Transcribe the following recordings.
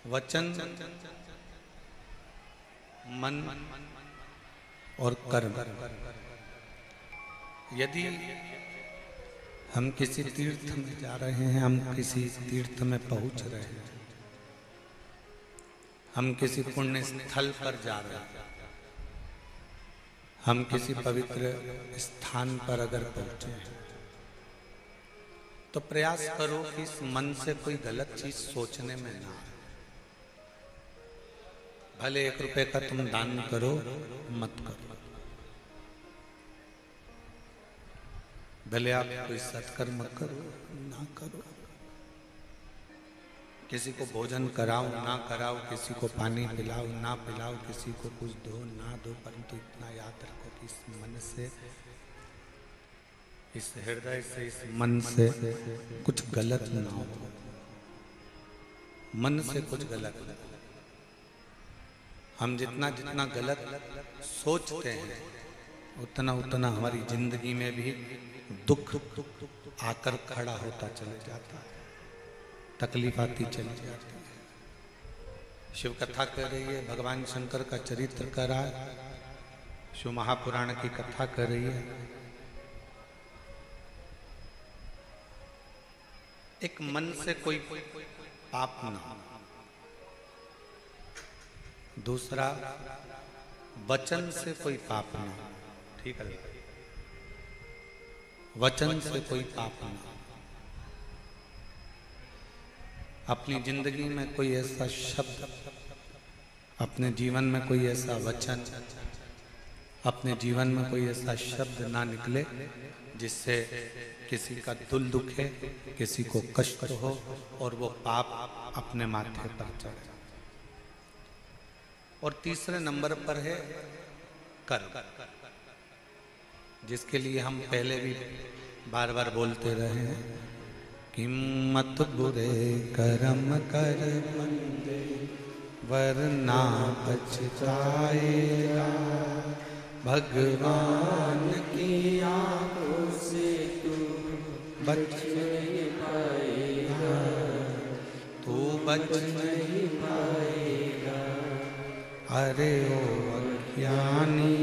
वचन, मन और कर्म। यदि हम किसी तीर्थ में जा रहे हैं, हम किसी तीर्थ में पहुंच रहे हैं, हम किसी पुण्य स्थल पर जा रहे हैं, हम किसी पवित्र स्थान पर अगर पहुंचे हैं, तो प्रयास करो कि इस मन से कोई गलत चीज सोचने में ना आए। भले 1 रुपए का तुम दान करो, मत करो। भले आप कोई सत्कर्म करो, ना करो। किसी को भोजन कराओ, ना कराओ, किसी को पानी पिलाओ, ना पिलाओ, किसी को कुछ दो, ना दो, परंतु इतना याद रखो कि इस मन से, इस हृदय से, इस मन से कुछ गलत ना हो। मन से कुछ गलत ना। हम जितना जितना गलत सोचते हैं, उतना उतना हमारी जिंदगी में भी दुख आकर खड़ा होता चले जाता है, तकलीफ आती चली जाती है। शिव कथा कर रही है, भगवान शंकर का चरित्र कर रहा है, शिव महापुराण की कथा कर रही है। एक मन से कोई पाप ना हो। दूसरा, वचन से कोई पाप ना हो। ठीक है, वचन से कोई पाप ना हो। अपनी जिंदगी में कोई ऐसा शब्द, अपने जीवन में कोई ऐसा वचन, अपने जीवन में कोई ऐसा शब्द ना निकले जिससे किसी का दिल दुखे, किसी को कष्ट हो और वो पाप अपने माथे पर चढ़े। और तीसरे नंबर पर है कर्म, जिसके लिए हम पहले भी बार बार बोलते रहे हैं कि मत बुरे कर्म कर बंदे, वरना पछताएगा। भगवान की आंखों से तू बच नहीं पाएगा, तू बच नहीं पाएगा। अरे ओ अज्ञानी,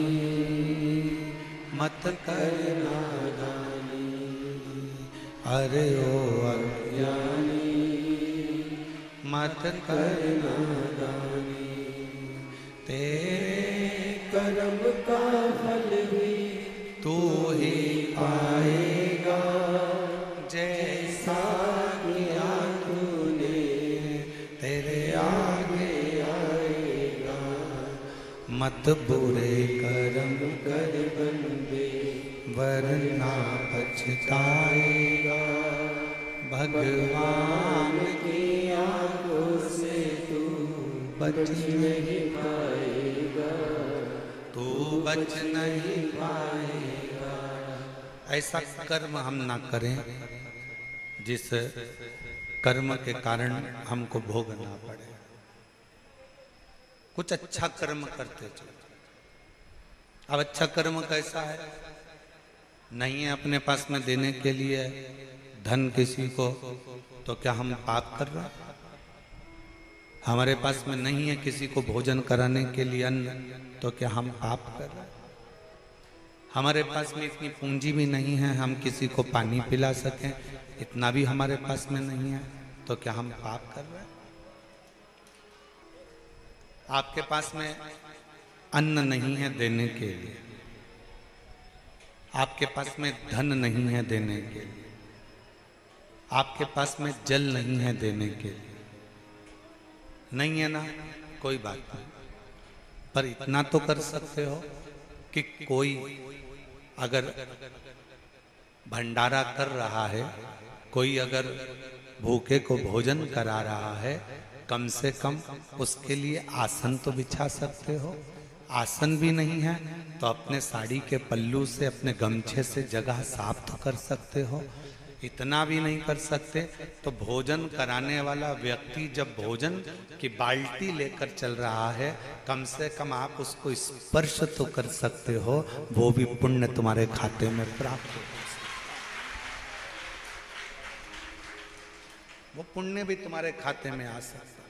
मत कर नादानी। अरे ओ अज्ञानी, मत कर नादानी। तेरे कर्म का फल भी तू ही पाएगा, जैसा किया तूने तेरे आगे आएगा। मत बुरे कर्म कर बंदे, वरना पछताएगा। भगवान की आंखों से तू बच नहीं पाएगा, तू बच नहीं पाएगा। ऐसा कर्म हम ना करें जिस कर्म के कारण हमको भोगना पड़े। कुछ अच्छा कर्म करते चलो। अब अच्छा कर्म कैसा है? नहीं है अपने पास में देने के लिए धन किसी को, तो क्या हम पाप कर रहे हैं? हमारे पास में नहीं है किसी को भोजन कराने के लिए अन्न, तो क्या हम पाप कर रहे हैं? हमारे पास में इतनी पूंजी भी नहीं है हम किसी को पानी पिला सकें, इतना भी हमारे पास में नहीं है, तो क्या हम पाप कर रहे हैं? आपके पास में अन्न नहीं है देने के लिए, आपके पास में धन नहीं है देने के लिए, आपके पास में जल नहीं है देने के लिए, नहीं है ना, कोई बात नहीं। पर इतना तो कर सकते हो कि कोई अगर भंडारा कर रहा है, कोई अगर भूखे को भोजन करा रहा है, कम से कम उसके लिए आसन तो बिछा सकते हो। आसन भी नहीं है तो अपने साड़ी के पल्लू से, अपने गमछे से जगह साफ तो कर सकते हो। इतना भी नहीं कर सकते तो भोजन कराने वाला व्यक्ति जब भोजन की बाल्टी लेकर चल रहा है, कम से कम आप उसको स्पर्श तो कर सकते हो, वो भी पुण्य तुम्हारे खाते में प्राप्त हो, वो पुण्य भी तुम्हारे खाते में आ सकता है।